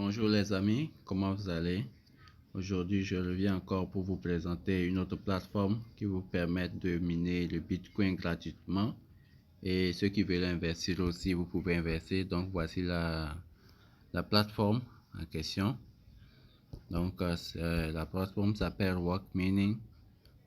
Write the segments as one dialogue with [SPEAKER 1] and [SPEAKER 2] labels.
[SPEAKER 1] Bonjour les amis, comment vous allez? Aujourd'hui, je reviens encore pour vous présenter une autre plateforme qui vous permet de miner le Bitcoin gratuitement. Et ceux qui veulent investir aussi, vous pouvez investir. Donc, voici la plateforme en question. Donc, la plateforme s'appelle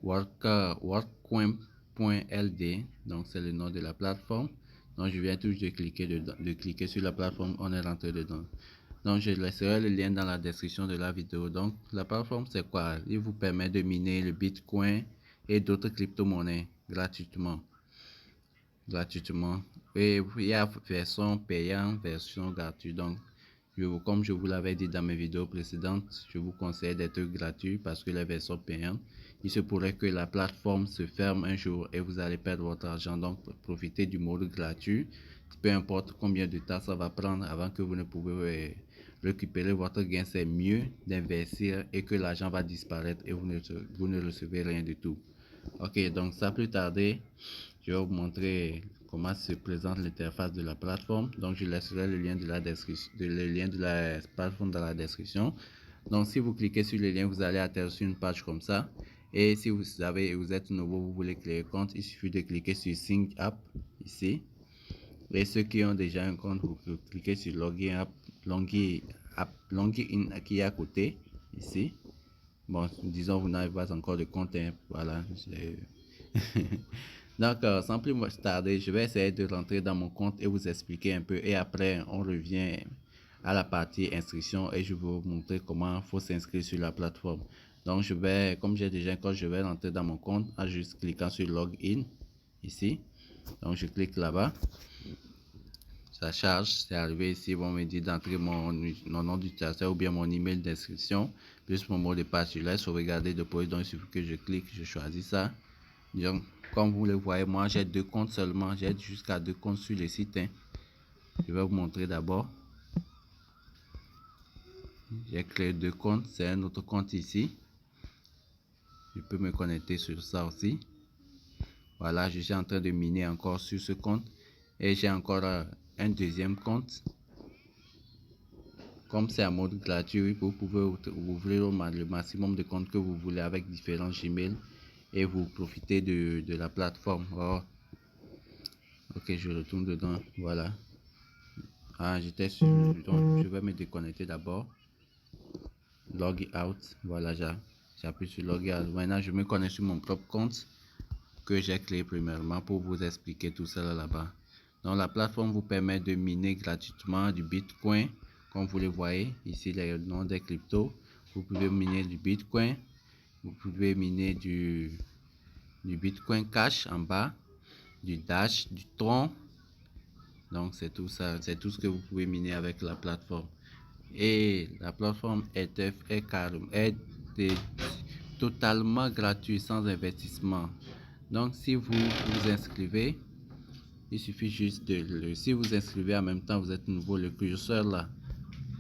[SPEAKER 1] Workcoin.ld. Donc, c'est le nom de la plateforme. Donc, je viens toujours de cliquer sur la plateforme, on est rentré dedans. Donc, je laisserai le lien dans la description de la vidéo. Donc, la plateforme, c'est quoi? Il vous permet de miner le Bitcoin et d'autres crypto-monnaies gratuitement. Et il y a version payante, version gratuite. Donc, comme je vous l'avais dit dans mes vidéos précédentes, je vous conseille d'être gratuit parce que les versions payantes, il se pourrait que la plateforme se ferme un jour et vous allez perdre votre argent. Donc, profitez du mode gratuit. Peu importe combien de temps ça va prendre avant que vous ne pouvez récupérer votre gain, c'est mieux d'investir et que l'argent va disparaître et vous ne recevez rien du tout. Ok, donc sans plus tarder, je vais vous montrer comment se présente l'interface de la plateforme. Donc je laisserai le lien de la description, plateforme dans la description. Donc si vous cliquez sur le lien, vous allez atterrir sur une page comme ça. Et si vous êtes nouveau, vous voulez créer un compte, il suffit de cliquer sur Sign Up ici. Et ceux qui ont déjà un compte, vous cliquez sur Login qui est à côté ici. Bon, disons vous n'avez pas encore de compte, hein, voilà. Donc, sans plus tarder, je vais essayer de rentrer dans mon compte et vous expliquer un peu. Et après, on revient à la partie inscription et je vais vous montrer comment il faut s'inscrire sur la plateforme. Donc, comme j'ai déjà un compte, je vais rentrer dans mon compte en juste cliquant sur Login ici. Donc, je clique là-bas. Ça charge, c'est arrivé ici, vont me dire d'entrer mon nom d'utilisateur ou bien mon email d'inscription, plus mon mot de passe. Je laisse sauvegarder depuis, donc il suffit que je clique, je choisis ça. Donc, comme vous le voyez, moi j'ai 2 comptes seulement, j'ai jusqu'à 2 comptes sur le site. Je vais vous montrer d'abord. J'ai créé 2 comptes, c'est un autre compte ici. Je peux me connecter sur ça aussi. Voilà, je suis en train de miner encore sur ce compte. Et j'ai encore un deuxième compte. Comme c'est en mode gratuit, vous pouvez ouvrir le maximum de comptes que vous voulez avec différents Gmail et vous profitez de la plateforme. Oh. Ok, je retourne dedans. Voilà. J'étais sur. Donc, je vais me déconnecter d'abord. Log out. Voilà, j'appuie sur log out. Maintenant, je me connecte sur mon propre compte que j'ai créé premièrement pour vous expliquer tout ça là-bas. Donc, la plateforme vous permet de miner gratuitement du Bitcoin. Comme vous le voyez, ici, le nom des cryptos. Vous pouvez miner du Bitcoin. Vous pouvez miner du Bitcoin Cash en bas, du Dash, du Tron. Donc, c'est tout ça. C'est tout ce que vous pouvez miner avec la plateforme. Et la plateforme est totalement gratuite, sans investissement. Donc, si vous vous inscrivez, il suffit juste si vous inscrivez en même temps, vous êtes nouveau, le curseur là,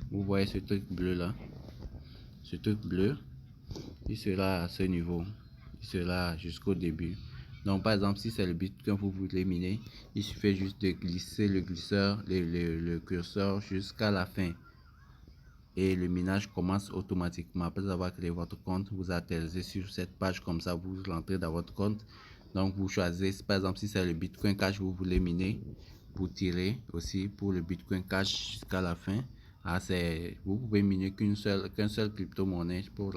[SPEAKER 1] vous voyez ce truc bleu là, ce truc bleu, il sera à ce niveau, il sera jusqu'au début. Donc par exemple, si c'est le bit que vous voulez miner, il suffit juste de glisser le curseur jusqu'à la fin. Et le minage commence automatiquement. Après avoir créé votre compte, vous atterrissez sur cette page comme ça, vous rentrez dans votre compte. Donc vous choisissez, par exemple, si c'est le Bitcoin Cash, vous voulez miner, pour tirer aussi pour le Bitcoin Cash jusqu'à la fin. Vous pouvez miner qu'un seul crypto-monnaie pour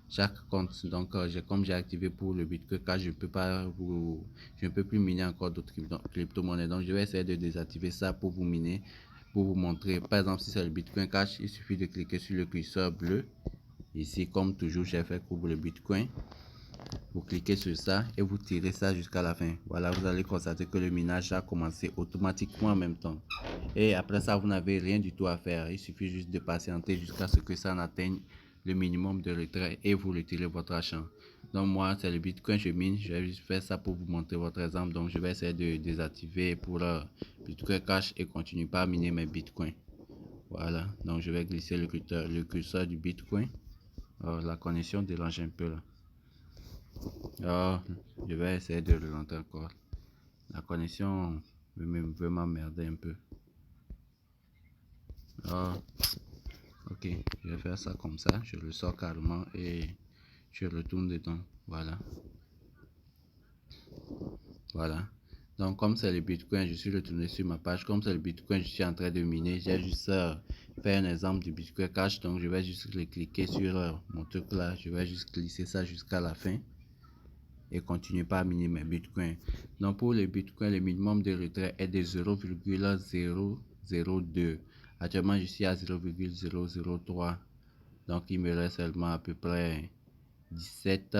[SPEAKER 1] chaque compte. Donc comme j'ai activé pour le Bitcoin Cash, je ne peux plus miner encore d'autres crypto-monnaies. Donc je vais essayer de désactiver ça pour vous miner. Pour vous montrer, par exemple, si c'est le Bitcoin Cash, il suffit de cliquer sur le curseur bleu. Ici, comme toujours, j'ai fait pour le Bitcoin. Vous cliquez sur ça et vous tirez ça jusqu'à la fin. Voilà, vous allez constater que le minage a commencé automatiquement en même temps. Et après ça, vous n'avez rien du tout à faire. Il suffit juste de patienter jusqu'à ce que ça atteigne le minimum de retrait et vous retirez votre argent. Donc moi, c'est le Bitcoin, je mine. Je vais juste faire ça pour vous montrer votre exemple. Donc je vais essayer de désactiver pour le Bitcoin Cash et continuer pas à miner mes Bitcoins. Voilà, donc je vais glisser le curseur du Bitcoin. La connexion dérange un peu là. Je vais essayer de relancer encore. La connexion veut m'emmerder un peu. Ok, je vais faire ça comme ça. Je le sors carrément et je retourne dedans. Voilà. Voilà. Donc, comme c'est le Bitcoin, je suis retourné sur ma page. Comme c'est le Bitcoin, je suis en train de miner. J'ai juste fait un exemple du Bitcoin Cash. Donc, je vais juste cliquer sur mon truc là. Je vais juste glisser ça jusqu'à la fin et continuer par miner mes Bitcoins. Donc, pour les Bitcoins, le minimum de retrait est de 0,002. Actuellement, je suis à 0,003. Donc, il me reste seulement à peu près 17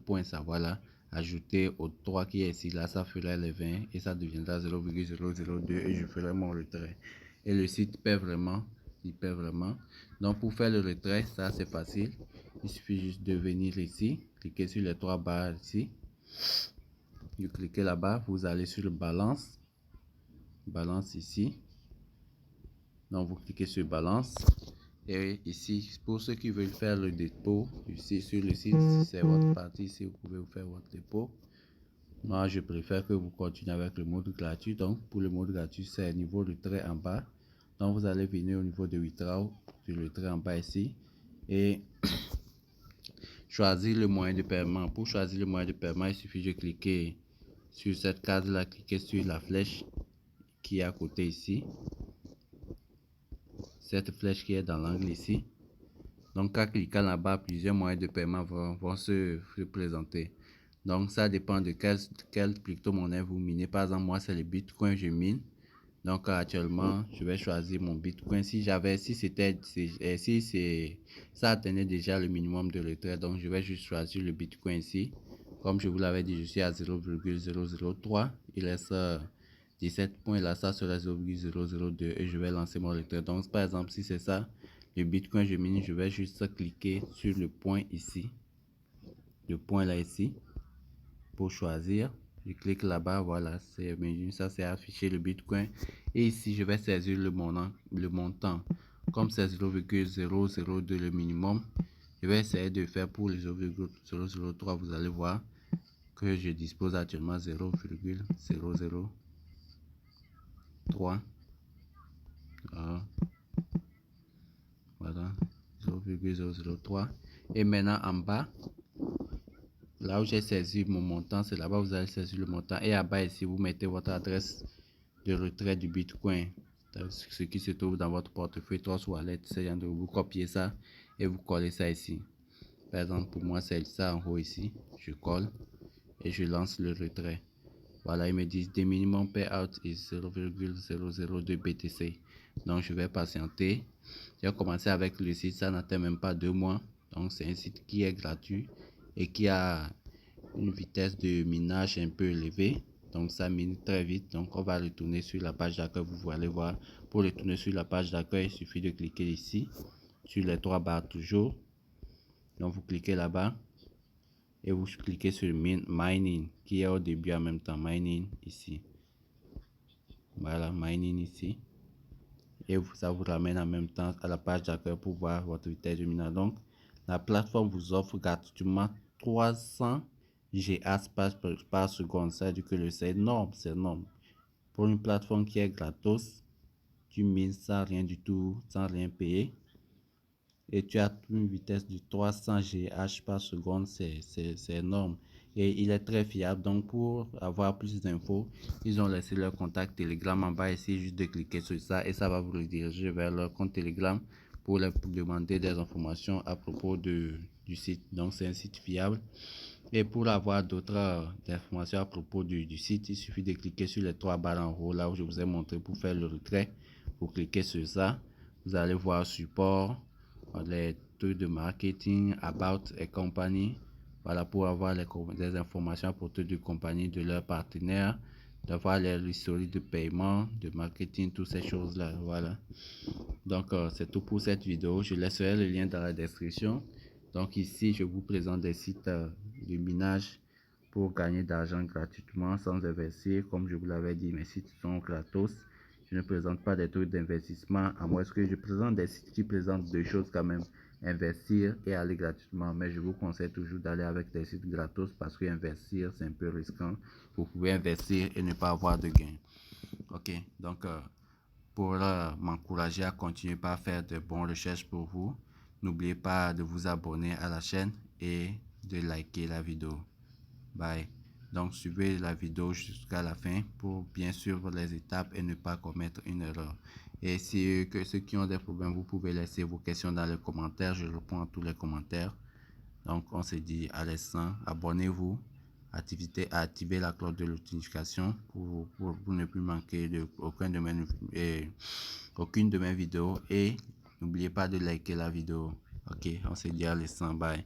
[SPEAKER 1] points, ça voilà. Ajouter au 3 qui est ici, là, ça ferait les 20 et ça deviendra 0,002 et je ferai mon retrait. Et le site paie vraiment, il paie vraiment. Donc, pour faire le retrait, ça c'est facile. Il suffit juste de venir ici, cliquer sur les trois barres ici. Vous cliquez là-bas, vous allez sur le balance ici. Donc, vous cliquez sur balance. Et ici, pour ceux qui veulent faire le dépôt, ici sur le site, c'est votre partie, ici vous pouvez vous faire votre dépôt. Moi, je préfère que vous continuez avec le mode gratuit. Donc, pour le mode gratuit, c'est niveau de trait en bas. Donc, vous allez venir au niveau de withdraw, sur le trait en bas ici, et choisir le moyen de paiement. Pour choisir le moyen de paiement, il suffit de cliquer sur cette case-là, cliquer sur la flèche qui est à côté ici. Cette flèche qui est dans l'angle ici. Donc, en cliquant là-bas, plusieurs moyens de paiement vont se présenter. Donc, ça dépend de quelle crypto-monnaie vous minez. Par exemple, moi, c'est le Bitcoin que je mine. Donc, actuellement, je vais choisir mon Bitcoin. Si ça atteignait déjà le minimum de retrait, donc je vais juste choisir le Bitcoin ici. Comme je vous l'avais dit, je suis à 0,003. Il reste 17 points là, ça sera 0,002 et je vais lancer mon retrait. Donc, par exemple, si c'est ça, le Bitcoin je mine, je vais juste cliquer sur le point ici, le point là ici, pour choisir. Je clique là-bas, voilà, c'est menu, ça c'est affiché le Bitcoin. Et ici, je vais saisir le montant. Comme c'est 0,002 le minimum, je vais essayer de faire pour les 0,003. Vous allez voir que je dispose actuellement 0,003. Voilà, 0,003. Et maintenant en bas, là où j'ai saisi mon montant, c'est là-bas vous allez saisir le montant. Et en bas ici, vous mettez votre adresse de retrait du Bitcoin, ce qui se trouve dans votre portefeuille, Trust Wallet, c'est de vous copier ça et vous collez ça ici. Par exemple, pour moi, c'est ça en haut ici. Je colle et je lance le retrait. Voilà, ils me disent the minimum payout is 0,002 BTC. Donc, je vais patienter. J'ai commencé avec le site, ça n'atteint même pas 2 mois. Donc, c'est un site qui est gratuit et qui a une vitesse de minage un peu élevée. Donc, ça mine très vite. Donc, on va retourner sur la page d'accueil. Vous allez voir, pour retourner sur la page d'accueil, il suffit de cliquer ici, sur les trois barres toujours. Donc, vous cliquez là-bas et vous cliquez sur mining qui est au début en même temps, mining ici. Voilà, mining ici. Et ça vous ramène en même temps à la page d'accueil pour voir votre vitesse de minage. Donc, la plateforme vous offre gratuitement 300 GH par seconde. Ça veut dire que c'est énorme, c'est énorme. Pour une plateforme qui est gratos, tu mines sans rien du tout, sans rien payer. Et tu as une vitesse de 300 GH par seconde, c'est énorme. Et il est très fiable. Donc, pour avoir plus d'infos, ils ont laissé leur contact Telegram en bas ici. Juste de cliquer sur ça et ça va vous rediriger vers leur compte Telegram pour leur demander des informations à propos du site. Donc, c'est un site fiable. Et pour avoir d'autres informations à propos du site, il suffit de cliquer sur les trois barres en haut, là où je vous ai montré pour faire le retrait. Vous cliquez sur ça. Vous allez voir support, les trucs de marketing, about et compagnie. Voilà, pour avoir des informations à propos de compagnie, de leurs partenaires, d'avoir les historiques de paiement, de marketing, toutes ces choses-là. Voilà. Donc, c'est tout pour cette vidéo. Je laisserai le lien dans la description. Donc, ici, je vous présente des sites de minage pour gagner d'argent gratuitement sans investir. Comme je vous l'avais dit, mes sites sont gratos. Je ne présente pas des trucs d'investissement, à moins que je présente des sites qui présentent deux choses quand même, investir et aller gratuitement. Mais je vous conseille toujours d'aller avec des sites gratos parce que investir, c'est un peu risquant. Vous pouvez investir et ne pas avoir de gain. Ok, donc pour m'encourager à continuer à faire de bonnes recherches pour vous. N'oubliez pas de vous abonner à la chaîne et de liker la vidéo. Bye. Donc suivez la vidéo jusqu'à la fin pour bien suivre les étapes et ne pas commettre une erreur. Et si ceux qui ont des problèmes, vous pouvez laisser vos questions dans les commentaires. Je réponds à tous les commentaires. Donc on se dit à l'instant, abonnez-vous, activez la cloche de notification pour ne plus manquer aucune de mes vidéos. Et n'oubliez pas de liker la vidéo. Ok, on se dit à l'instant, bye.